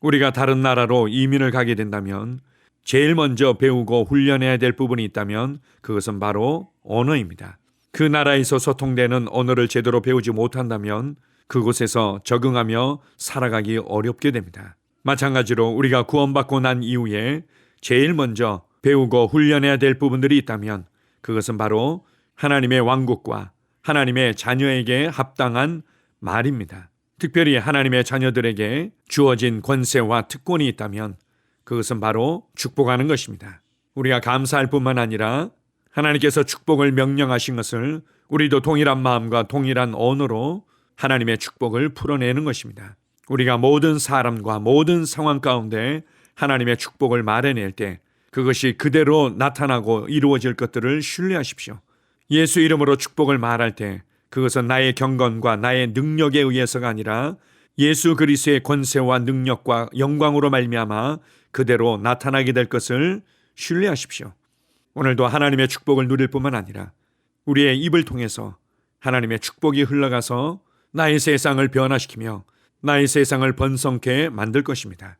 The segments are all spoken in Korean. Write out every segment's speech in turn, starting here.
우리가 다른 나라로 이민을 가게 된다면 제일 먼저 배우고 훈련해야 될 부분이 있다면 그것은 바로 언어입니다. 그 나라에서 소통되는 언어를 제대로 배우지 못한다면 그곳에서 적응하며 살아가기 어렵게 됩니다. 마찬가지로 우리가 구원받고 난 이후에 제일 먼저 배우고 훈련해야 될 부분들이 있다면 그것은 바로 하나님의 왕국과 하나님의 자녀에게 합당한 말입니다. 특별히 하나님의 자녀들에게 주어진 권세와 특권이 있다면 그것은 바로 축복하는 것입니다. 우리가 감사할 뿐만 아니라 하나님께서 축복을 명령하신 것을 우리도 동일한 마음과 동일한 언어로 하나님의 축복을 풀어내는 것입니다. 우리가 모든 사람과 모든 상황 가운데 하나님의 축복을 말해낼 때 그것이 그대로 나타나고 이루어질 것들을 신뢰하십시오. 예수 이름으로 축복을 말할 때 그것은 나의 경건과 나의 능력에 의해서가 아니라 예수 그리스도의 권세와 능력과 영광으로 말미암아 그대로 나타나게 될 것을 신뢰하십시오. 오늘도 하나님의 축복을 누릴 뿐만 아니라 우리의 입을 통해서 하나님의 축복이 흘러가서 나의 세상을 변화시키며 나의 세상을 번성케 만들 것입니다.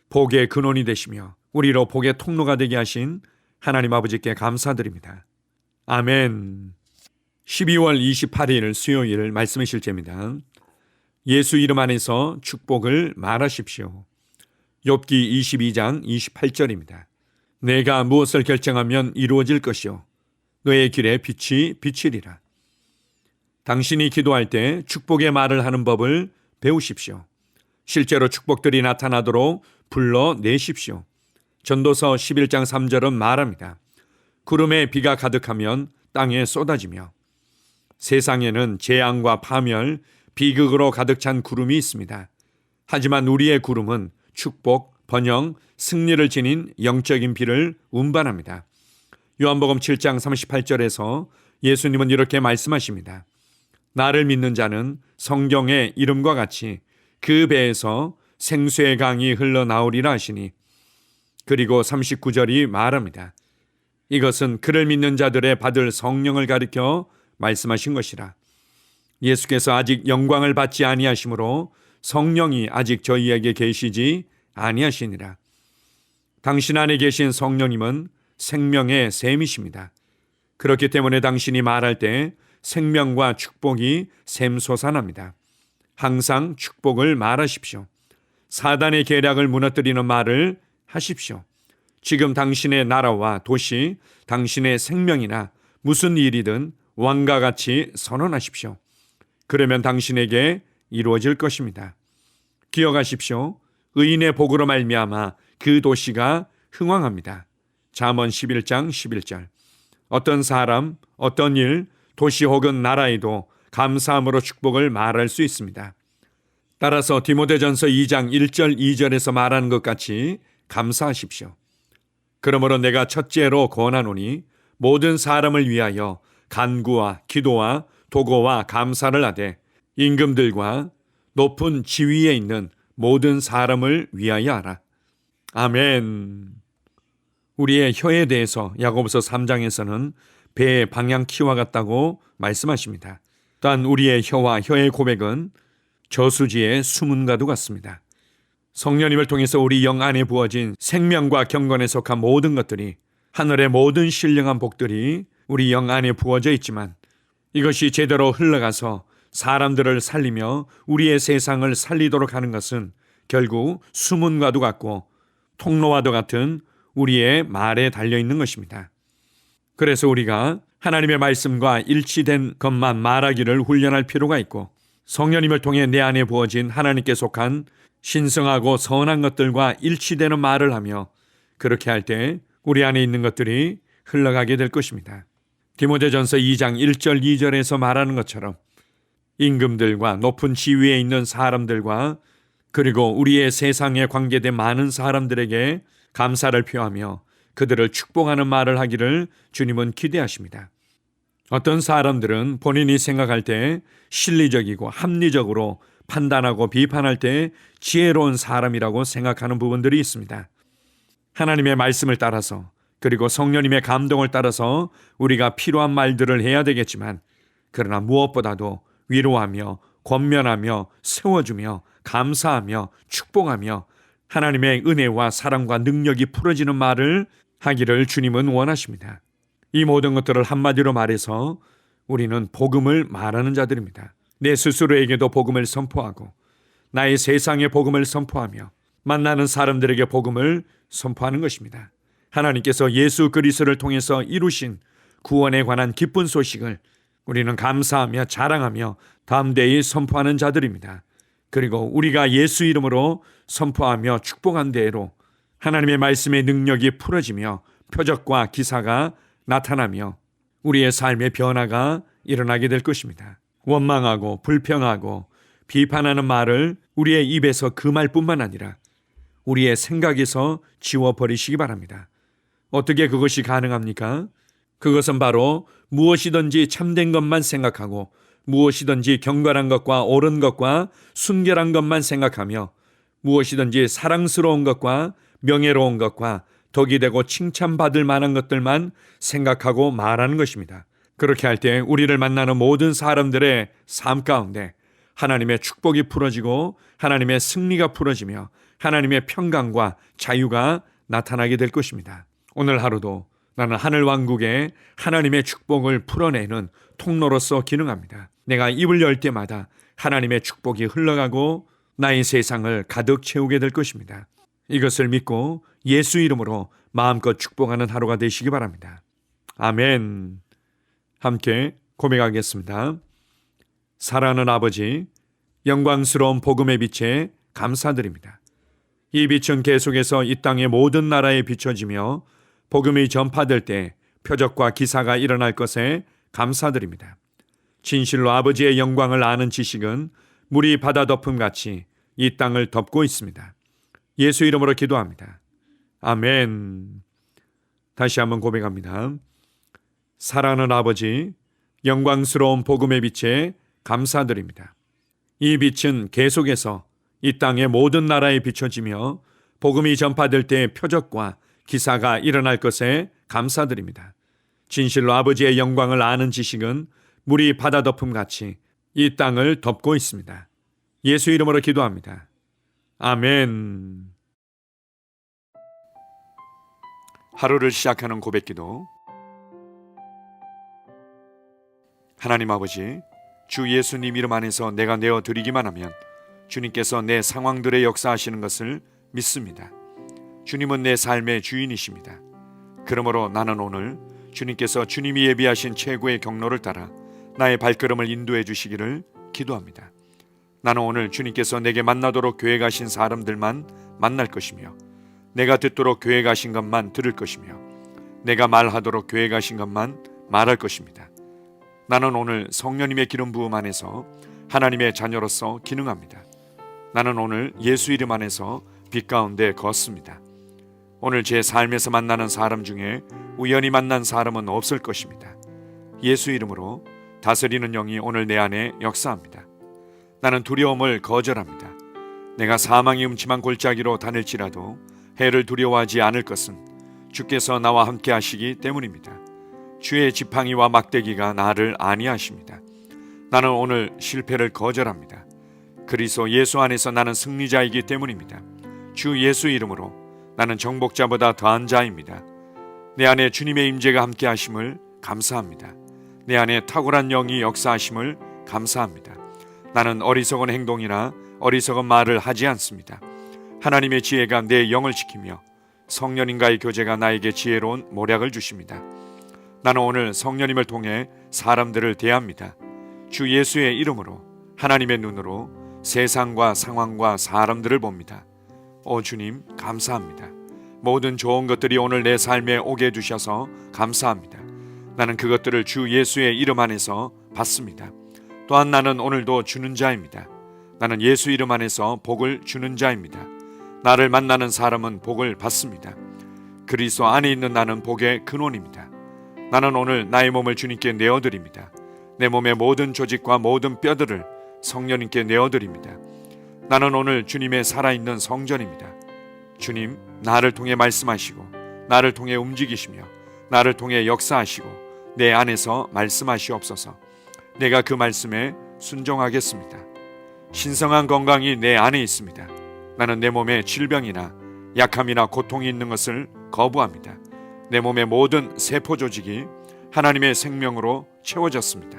복의 근원이 되시며 우리로 복의 통로가 되게 하신 하나님 아버지께 감사드립니다. 아멘. 12월 28일 수요일 말씀의 실제입니다. 예수 이름 안에서 축복을 말하십시오. 욥기 22장 28절입니다. 내가 무엇을 결정하면 이루어질 것이요 너의 길에 빛이 비치리라. 당신이 기도할 때 축복의 말을 하는 법을 배우십시오. 실제로 축복들이 나타나도록 불러내십시오. 전도서 11장 3절은 말합니다. 구름에 비가 가득하면 땅에 쏟아지며 세상에는 재앙과 파멸, 비극으로 가득 찬 구름이 있습니다. 하지만 우리의 구름은 축복, 번영, 승리를 지닌 영적인 비를 운반합니다. 요한복음 7장 38절에서 예수님은 이렇게 말씀하십니다. 나를 믿는 자는 성경의 이름과 같이 그 배에서 생수의 강이 흘러나오리라 하시니 그리고 39절이 말합니다. 이것은 그를 믿는 자들의 받을 성령을 가리켜 말씀하신 것이라. 예수께서 아직 영광을 받지 아니하시므로 성령이 아직 저희에게 계시지 아니하시니라. 당신 안에 계신 성령님은 생명의 샘이십니다. 그렇기 때문에 당신이 말할 때 생명과 축복이 샘솟아납니다. 항상 축복을 말하십시오. 사단의 계략을 무너뜨리는 말을 하십시오. 지금 당신의 나라와 도시, 당신의 생명이나 무슨 일이든 왕과 같이 선언하십시오. 그러면 당신에게 이루어질 것입니다. 기억하십시오. 의인의 복으로 말미암아 그 도시가 흥왕합니다. 잠언 11장 11절. 어떤 사람, 어떤 일, 도시 혹은 나라에도 감사함으로 축복을 말할 수 있습니다. 따라서 디모데전서 2장 1절 2절에서 말하는 것 같이 감사하십시오. 그러므로 내가 첫째로 권하노니 모든 사람을 위하여 간구와 기도와 도고와 감사를 하되 임금들과 높은 지위에 있는 모든 사람을 위하여 하라. 아멘. 우리의 혀에 대해서 야고보서 3장에서는 배의 방향키와 같다고 말씀하십니다. 또한 우리의 혀와 혀의 고백은 저수지의 수문과도 같습니다. 성령님을 통해서 우리 영 안에 부어진 생명과 경건에 속한 모든 것들이, 하늘의 모든 신령한 복들이 우리 영 안에 부어져 있지만 이것이 제대로 흘러가서 사람들을 살리며 우리의 세상을 살리도록 하는 것은 결국 수문과도 같고 통로와도 같은 우리의 말에 달려있는 것입니다. 그래서 우리가 하나님의 말씀과 일치된 것만 말하기를 훈련할 필요가 있고, 성령님을 통해 내 안에 부어진 하나님께 속한 신성하고 선한 것들과 일치되는 말을 하며 그렇게 할 때 우리 안에 있는 것들이 흘러가게 될 것입니다. 디모데전서 2장 1절 2절에서 말하는 것처럼 임금들과 높은 지위에 있는 사람들과 그리고 우리의 세상에 관계된 많은 사람들에게 감사를 표하며 그들을 축복하는 말을 하기를 주님은 기대하십니다. 어떤 사람들은 본인이 생각할 때 실리적이고 합리적으로 판단하고 비판할 때 지혜로운 사람이라고 생각하는 부분들이 있습니다. 하나님의 말씀을 따라서 그리고 성령님의 감동을 따라서 우리가 필요한 말들을 해야 되겠지만, 그러나 무엇보다도 위로하며 권면하며 세워주며 감사하며 축복하며 하나님의 은혜와 사랑과 능력이 풀어지는 말을 하기를 주님은 원하십니다. 이 모든 것들을 한마디로 말해서 우리는 복음을 말하는 자들입니다. 내 스스로에게도 복음을 선포하고 나의 세상에 복음을 선포하며 만나는 사람들에게 복음을 선포하는 것입니다. 하나님께서 예수 그리스도를 통해서 이루신 구원에 관한 기쁜 소식을 우리는 감사하며 자랑하며 담대히 선포하는 자들입니다. 그리고 우리가 예수 이름으로 선포하며 축복한 대로 하나님의 말씀의 능력이 풀어지며 표적과 기사가 나타나며 우리의 삶의 변화가 일어나게 될 것입니다. 원망하고 불평하고 비판하는 말을 우리의 입에서 그 말뿐만 아니라 우리의 생각에서 지워버리시기 바랍니다. 어떻게 그것이 가능합니까? 그것은 바로 무엇이든지 참된 것만 생각하고 무엇이든지 경건한 것과 옳은 것과 순결한 것만 생각하며 무엇이든지 사랑스러운 것과 명예로운 것과 덕이 되고 칭찬받을 만한 것들만 생각하고 말하는 것입니다. 그렇게 할 때 우리를 만나는 모든 사람들의 삶 가운데 하나님의 축복이 풀어지고 하나님의 승리가 풀어지며 하나님의 평강과 자유가 나타나게 될 것입니다. 오늘 하루도 나는 하늘 왕국에 하나님의 축복을 풀어내는 통로로서 기능합니다. 내가 입을 열 때마다 하나님의 축복이 흘러가고 나의 세상을 가득 채우게 될 것입니다. 이것을 믿고 예수 이름으로 마음껏 축복하는 하루가 되시기 바랍니다. 아멘. 함께 고백하겠습니다. 사랑하는 아버지, 영광스러운 복음의 빛에 감사드립니다. 이 빛은 계속해서 이 땅의 모든 나라에 비춰지며 복음이 전파될 때 표적과 기사가 일어날 것에 감사드립니다. 진실로 아버지의 영광을 아는 지식은 물이 바다 덮음같이 이 땅을 덮고 있습니다. 예수 이름으로 기도합니다. 아멘. 다시 한번 고백합니다. 사랑하는 아버지, 영광스러운 복음의 빛에 감사드립니다. 이 빛은 계속해서 이 땅의 모든 나라에 비춰지며 복음이 전파될 때 표적과 기사가 일어날 것에 감사드립니다. 진실로 아버지의 영광을 아는 지식은 물이 바다 덮음같이 이 땅을 덮고 있습니다. 예수 이름으로 기도합니다. 아멘. 하루를 시작하는 고백기도. 하나님 아버지, 주 예수님 이름 안에서 내가 내어드리기만 하면 주님께서 내 상황들의 역사하시는 것을 믿습니다. 주님은 내 삶의 주인이십니다. 그러므로 나는 오늘 주님께서 주님이 예비하신 최고의 경로를 따라 나의 발걸음을 인도해 주시기를 기도합니다. 나는 오늘 주님께서 내게 만나도록 계획하신 사람들만 만날 것이며 내가 듣도록 계획하신 것만 들을 것이며 내가 말하도록 계획하신 것만 말할 것입니다. 나는 오늘 성령님의 기름 부음 안에서 하나님의 자녀로서 기능합니다. 나는 오늘 예수 이름 안에서 빛 가운데 걷습니다. 오늘 제 삶에서 만나는 사람 중에 우연히 만난 사람은 없을 것입니다. 예수 이름으로 다스리는 영이 오늘 내 안에 역사합니다. 나는 두려움을 거절합니다. 내가 사망이 음침한 골짜기로 다닐지라도 해를 두려워하지 않을 것은 주께서 나와 함께 하시기 때문입니다. 주의 지팡이와 막대기가 나를 안위하십니다. 나는 오늘 실패를 거절합니다. 그리스도 예수 안에서 나는 승리자이기 때문입니다. 주 예수 이름으로 나는 정복자보다 더한 자입니다. 내 안에 주님의 임재가 함께 하심을 감사합니다. 내 안에 탁월한 영이 역사하심을 감사합니다. 나는 어리석은 행동이나 어리석은 말을 하지 않습니다. 하나님의 지혜가 내 영을 지키며 성령님과의 교제가 나에게 지혜로운 모략을 주십니다. 나는 오늘 성령님을 통해 사람들을 대합니다. 주 예수의 이름으로 하나님의 눈으로 세상과 상황과 사람들을 봅니다. 오 주님, 감사합니다. 모든 좋은 것들이 오늘 내 삶에 오게 해주셔서 감사합니다. 나는 그것들을 주 예수의 이름 안에서 받습니다. 또한 나는 오늘도 주는 자입니다. 나는 예수 이름 안에서 복을 주는 자입니다. 나를 만나는 사람은 복을 받습니다. 그리스도 안에 있는 나는 복의 근원입니다. 나는 오늘 나의 몸을 주님께 내어드립니다. 내 몸의 모든 조직과 모든 뼈들을 성령님께 내어드립니다. 나는 오늘 주님의 살아있는 성전입니다. 주님, 나를 통해 말씀하시고 나를 통해 움직이시며 나를 통해 역사하시고 내 안에서 말씀하시옵소서. 내가 그 말씀에 순종하겠습니다. 신성한 건강이 내 안에 있습니다. 나는 내 몸에 질병이나 약함이나 고통이 있는 것을 거부합니다. 내 몸의 모든 세포 조직이 하나님의 생명으로 채워졌습니다.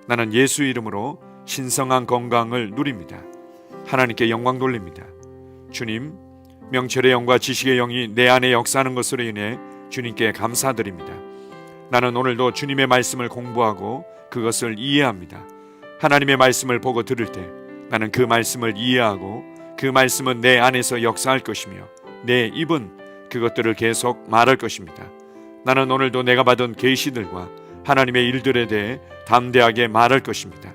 나는 예수 이름으로 신성한 건강을 누립니다. 하나님께 영광 돌립니다. 주님, 명철의 영과 지식의 영이 내 안에 역사하는 것으로 인해 주님께 감사드립니다. 나는 오늘도 주님의 말씀을 공부하고 그것을 이해합니다. 하나님의 말씀을 보고 들을 때 나는 그 말씀을 이해하고 그 말씀은 내 안에서 역사할 것이며 내 입은 그것들을 계속 말할 것입니다. 나는 오늘도 내가 받은 계시들과 하나님의 일들에 대해 담대하게 말할 것입니다.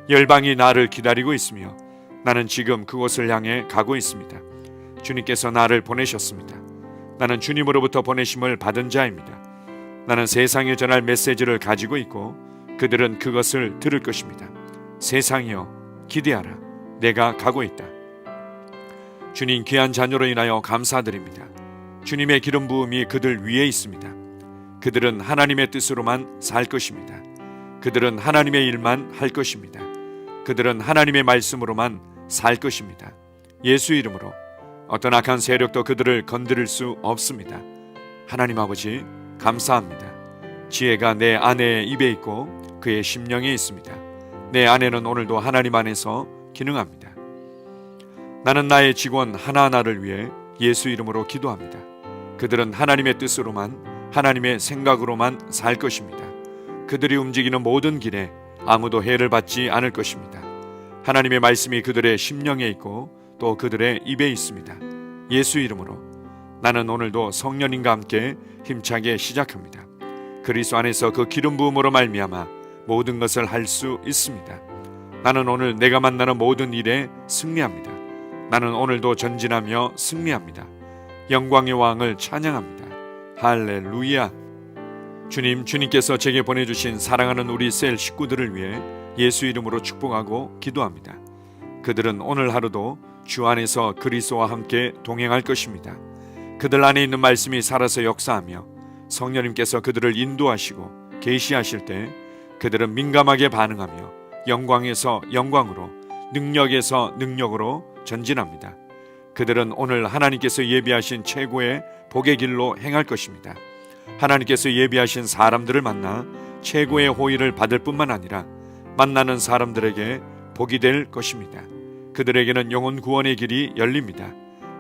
열방이 나를 기다리고 있으며 나는 지금 그곳을 향해 가고 있습니다. 주님께서 나를 보내셨습니다. 나는 주님으로부터 보내심을 받은 자입니다. 나는 세상에 전할 메시지를 가지고 있고 그들은 그것을 들을 것입니다. 세상이여 기대하라. 내가 가고 있다. 주님 귀한 자녀로 인하여 감사드립니다. 주님의 기름 부음이 그들 위에 있습니다. 그들은 하나님의 뜻으로만 살 것입니다. 그들은 하나님의 일만 할 것입니다. 그들은 하나님의 말씀으로만 살 것입니다. 예수 이름으로 어떤 악한 세력도 그들을 건드릴 수 없습니다. 하나님 아버지 감사합니다. 지혜가 내 아내의 입에 있고 그의 심령에 있습니다. 내 아내는 오늘도 하나님 안에서 기능합니다. 나는 나의 직원 하나하나를 위해 예수 이름으로 기도합니다. 그들은 하나님의 뜻으로만 하나님의 생각으로만 살 것입니다. 그들이 움직이는 모든 길에 아무도 해를 받지 않을 것입니다. 하나님의 말씀이 그들의 심령에 있고 또 그들의 입에 있습니다. 예수 이름으로 나는 오늘도 성령님과 함께 힘차게 시작합니다. 그리스도 안에서 그 기름 부음으로 말미암아 모든 것을 할 수 있습니다. 나는 오늘 내가 만나는 모든 일에 승리합니다. 나는 오늘도 전진하며 승리합니다. 영광의 왕을 찬양합니다. 할렐루야. 주님께서 제게 보내주신 사랑하는 우리 셀 식구들을 위해 예수 이름으로 축복하고 기도합니다. 그들은 오늘 하루도 주 안에서 그리스도와 함께 동행할 것입니다. 그들 안에 있는 말씀이 살아서 역사하며 성령님께서 그들을 인도하시고 계시하실 때 그들은 민감하게 반응하며 영광에서 영광으로 능력에서 능력으로 전진합니다. 그들은 오늘 하나님께서 예비하신 최고의 복의 길로 행할 것입니다. 하나님께서 예비하신 사람들을 만나 최고의 호의를 받을 뿐만 아니라 만나는 사람들에게 복이 될 것입니다. 그들에게는 영혼 구원의 길이 열립니다.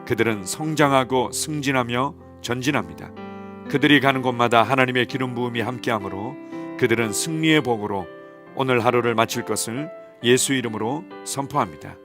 그들은 성장하고 승진하며 전진합니다. 그들이 가는 곳마다 하나님의 기름 부음이 함께하므로 그들은 승리의 복으로 오늘 하루를 마칠 것을 예수 이름으로 선포합니다.